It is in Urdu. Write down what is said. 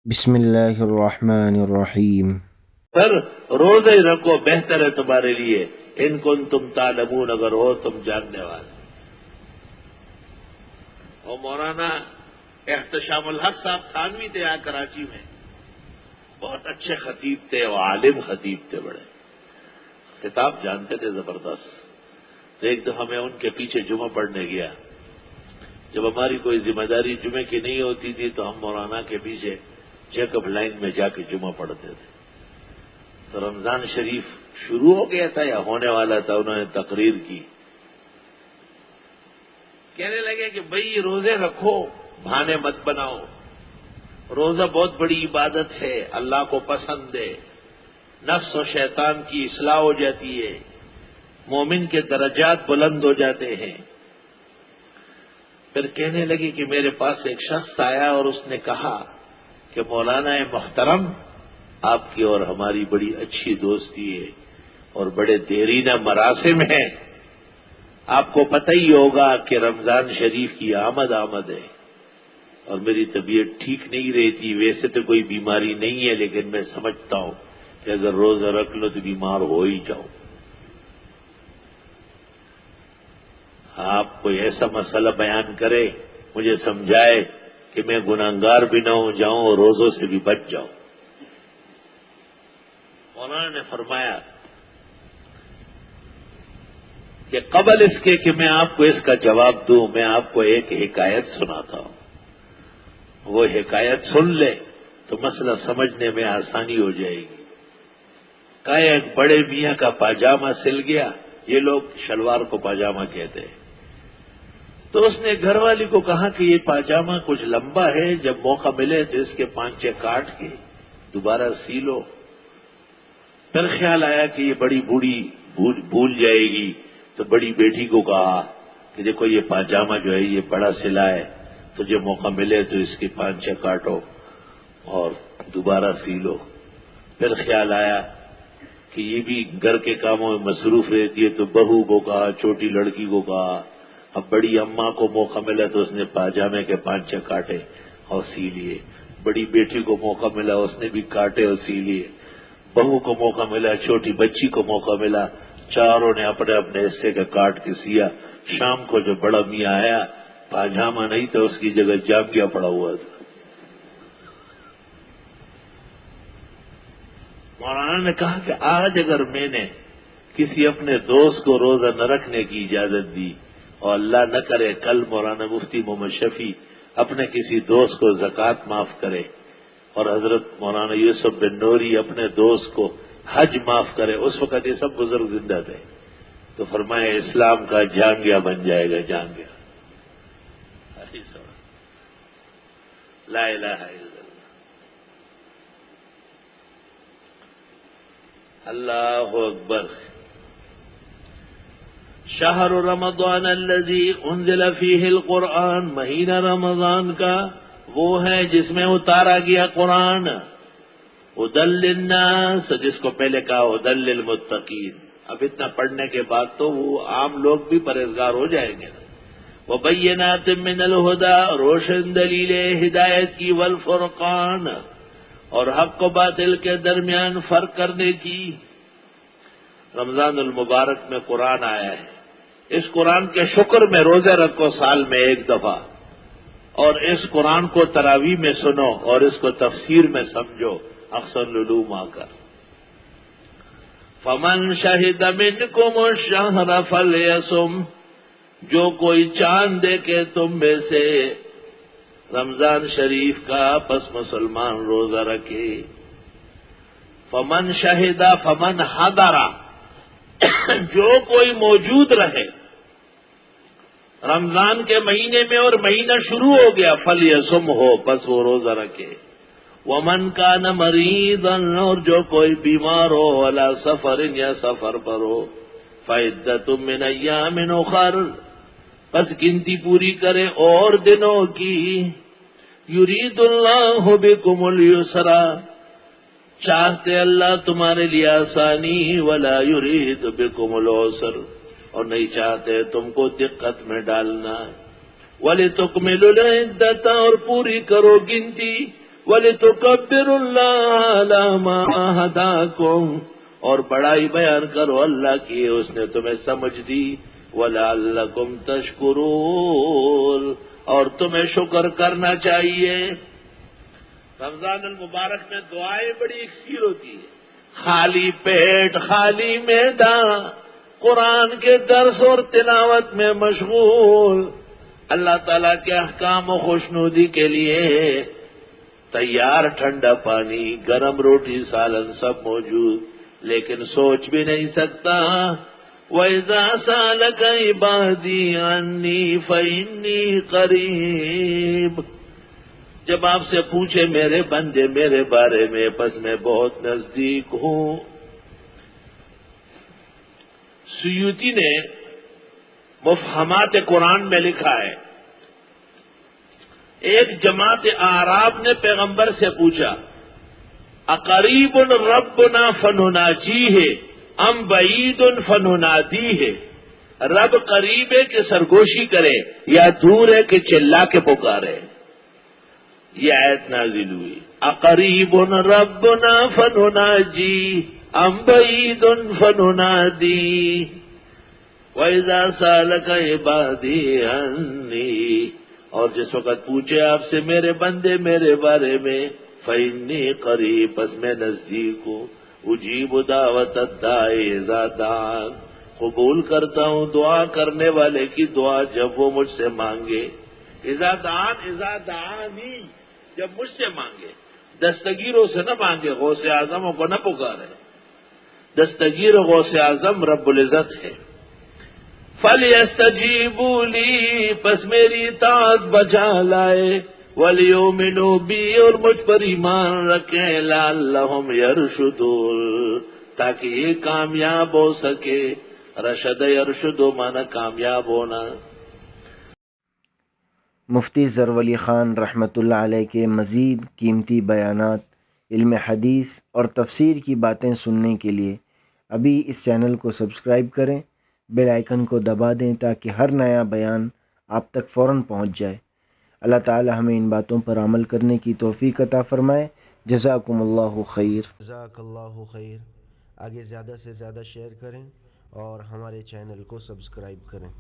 بسم اللہ الرحمن الرحیم۔ پھر روزے رکھو بہتر ہے تمہارے لیے، ان کن تم تعلمون، اگر ہو تم جاننے والے۔ اور مولانا احتشام الحق صاحب تھانوی تھے یہاں کراچی میں، بہت اچھے خطیب تھے اور عالم خطیب تھے، بڑے کتاب جانتے تھے زبردست۔ تو ایک دفعہ میں ان کے پیچھے جمعہ پڑھنے گیا۔ جب ہماری کوئی ذمہ داری جمعے کی نہیں ہوتی تھی تو ہم مولانا کے پیچھے چیک اپ لائن میں جا کے جمعہ پڑھتے تھے۔ تو رمضان شریف شروع ہو گیا تھا یا ہونے والا تھا، انہوں نے تقریر کی، کہنے لگے کہ بھئی روزے رکھو، بہانے مت بناؤ، روزہ بہت بڑی عبادت ہے، اللہ کو پسند ہے، نفس و شیطان کی اصلاح ہو جاتی ہے، مومن کے درجات بلند ہو جاتے ہیں۔ پھر کہنے لگے کہ میرے پاس ایک شخص آیا اور اس نے کہا کہ مولانا محترم، آپ کی اور ہماری بڑی اچھی دوستی ہے اور بڑے دیرینہ مراسم ہیں، آپ کو پتہ ہی ہوگا کہ رمضان شریف کی آمد ہے اور میری طبیعت ٹھیک نہیں رہتی، ویسے تو کوئی بیماری نہیں ہے لیکن میں سمجھتا ہوں کہ اگر روزہ رکھ لو تو بیمار ہو ہی جاؤ۔ آپ کوئی ایسا مسئلہ بیان کرے، مجھے سمجھائے کہ میں گناہگار بھی نہ ہو جاؤں اور روزوں سے بھی بچ جاؤں۔ مولانا نے فرمایا کہ قبل اس کے کہ میں آپ کو اس کا جواب دوں، میں آپ کو ایک حکایت سناتا ہوں، وہ حکایت سن لے تو مسئلہ سمجھنے میں آسانی ہو جائے گی۔ کہا ایک بڑے میاں کا پاجامہ سل گیا، یہ لوگ شلوار کو پاجامہ کہتے ہیں، تو اس نے گھر والی کو کہا کہ یہ پاجامہ کچھ لمبا ہے، جب موقع ملے تو اس کے پانچے کاٹ کے دوبارہ سی لو۔ پھر خیال آیا کہ یہ بڑی بوڑھی بھول جائے گی، تو بڑی بیٹی کو کہا کہ دیکھو یہ پاجامہ جو ہے یہ بڑا سلا ہے، تو جب موقع ملے تو اس کے پانچے کاٹو اور دوبارہ سی لو۔ پھر خیال آیا کہ یہ بھی گھر کے کاموں میں مصروف رہتی ہے، تو بہو کو کہا، چھوٹی لڑکی کو کہا۔ اب بڑی اماں کو موقع ملا تو اس نے پاجامے کے پانچے کاٹے اور سی لیے۔ بڑی بیٹی کو موقع ملا، اس نے بھی کاٹے اور سی لیے۔ بہو کو موقع ملا، چھوٹی بچی کو موقع ملا، چاروں نے اپنے اپنے حصے کا کاٹ کے سیا۔ شام کو جو بڑا میاں آیا، پاجامہ نہیں تھا، اس کی جگہ جامگیا پڑا ہوا تھا۔ مولانا نے کہا کہ آج اگر میں نے کسی اپنے دوست کو روزہ نہ رکھنے کی اجازت دی، اور اللہ نہ کرے کل مولانا مفتی محمد شفیع اپنے کسی دوست کو زکوٰۃ معاف کرے، اور حضرت مولانا یوسف بن نوری اپنے دوست کو حج معاف کرے، اس وقت یہ سب بزرگ زندہ تھے، تو فرمایا اسلام کا جانگیا بن جائے گا، جانگیا۔ لا الہ الا اللہ، اللہ اکبر۔ شہر رمضان الذی انزل فیہ القرآن، مہینہ رمضان کا وہ ہے جس میں اتارا گیا قرآن۔ ھدی للناس، جس کو پہلے کہا ھدی للمتقین، اب اتنا پڑھنے کے بعد تو وہ عام لوگ بھی پرہیزگار ہو جائیں گے۔ وبینات من الہدی، روشن دلیل ہدایت کی، والفرقان، اور حق و باطل کے درمیان فرق کرنے کی۔ رمضان المبارک میں قرآن آیا ہے، اس قرآن کے شکر میں روزے رکھو سال میں ایک دفعہ، اور اس قرآن کو تراویح میں سنو اور اس کو تفسیر میں سمجھو احسن العلوم آ کر۔ فمن شہد منکم الشہر فلیصم، جو کوئی چاند دیکھے تم میں سے رمضان شریف کا، پس مسلمان روزہ رکھے۔ فمن شہدہ، فمن حضرہ، جو کوئی موجود رہے رمضان کے مہینے میں اور مہینہ شروع ہو گیا، فلیصم ہو، بس وہ روزہ رکھے۔ ومن کان مریضا، اور جو کوئی بیمار ہو، علی سفر، یا سفر پر ہو، فعدۃ من ایام اخر، بس گنتی پوری کرے اور دنوں کی۔ یرید اللہ بکم الیسر، چاہتے اللہ تمہارے لیے آسانی، ولا یرید بکم العسر، اور نہیں چاہتے تم کو دقت میں ڈالنا۔ وَلِتُكْمِلُوا الْعِدَّةَ، اور پوری کرو گنتی، وَلِتُكَبِّرُوا اللَّهَ عَلَى مَا هَدَاكُمْ، اور بڑائی بیان کرو اللہ کی، اس نے تمہیں سمجھ دی، وَلَعَلَّكُمْ تَشْكُرُونَ، اور تمہیں شکر کرنا چاہیے۔ رمضان المبارک میں دعائیں بڑی اکثیر ہوتی ہے، خالی پیٹ خالی میدان، قرآن کے درس اور تلاوت میں مشغول، اللہ تعالیٰ کے احکام و خوشنودی کے لیے تیار ٹھنڈا پانی، گرم روٹی، سالن سب موجود، لیکن سوچ بھی نہیں سکتا۔ وَإِذَا سَأَلَكَ عِبَادِي عَنِّي فَإِنِّي قَرِيبٌ، جب آپ سے پوچھے میرے بندے میرے بارے میں، پس میں بہت نزدیک ہوں۔ سیوطی نے مفہمات قرآن میں لکھا ہے، ایک جماعت اعراب نے پیغمبر سے پوچھا، اقریب ربنا فنناجیہ ام بعید فننادیہ، رب قریب ہے کہ سرگوشی کرے یا دور ہے کہ چلا کے پکارے؟ یہ آیت نازل ہوئی، اقریب ربنا فنناجی ام بعید فننادی وَإِذَا سَأَلَكَ عِبَادِي عَنِّي، اور جس وقت پوچھے آپ سے میرے بندے میرے بارے میں، فَإِنِّي قَرِيبٌ، پس میں نزدیک ہوں، اجیب دعوت الداعِ اذا دعان، قبول کرتا ہوں دعا کرنے والے کی دعا جب وہ مجھ سے مانگے، اذا دعان اذا دعانی، جب مجھ سے مانگے، دستگیروں سے نہ مانگے، غوث اعظموں کو نہ پکارے، دستگیر غوث اعظم رب العزت ہے۔ فَلْيَسْتَجِيبُوا لِي، پس میری اطاعت بجا لائے، وَلْيُؤْمِنُوا بِي، اور مجھ پر ایمان رکھیں، لَعَلَّهُمْ يَرْشُدُونَ، تاکہ یہ کامیاب ہو سکے۔ رشد یرشد مانا کامیاب ہونا۔ مفتی ظفر علی خان رحمۃ اللہ علیہ کے مزید قیمتی بیانات، علم حدیث اور تفسیر کی باتیں سننے کے لیے ابھی اس چینل کو سبسکرائب کریں، بیل آئیکن کو دبا دیں تاکہ ہر نیا بیان آپ تک فوراً پہنچ جائے۔ اللہ تعالی ہمیں ان باتوں پر عمل کرنے کی توفیق عطا فرمائے۔ جزاکم اللہ خیر۔ جزاک اللہ خیر۔ آگے زیادہ سے زیادہ شیئر کریں اور ہمارے چینل کو سبسکرائب کریں۔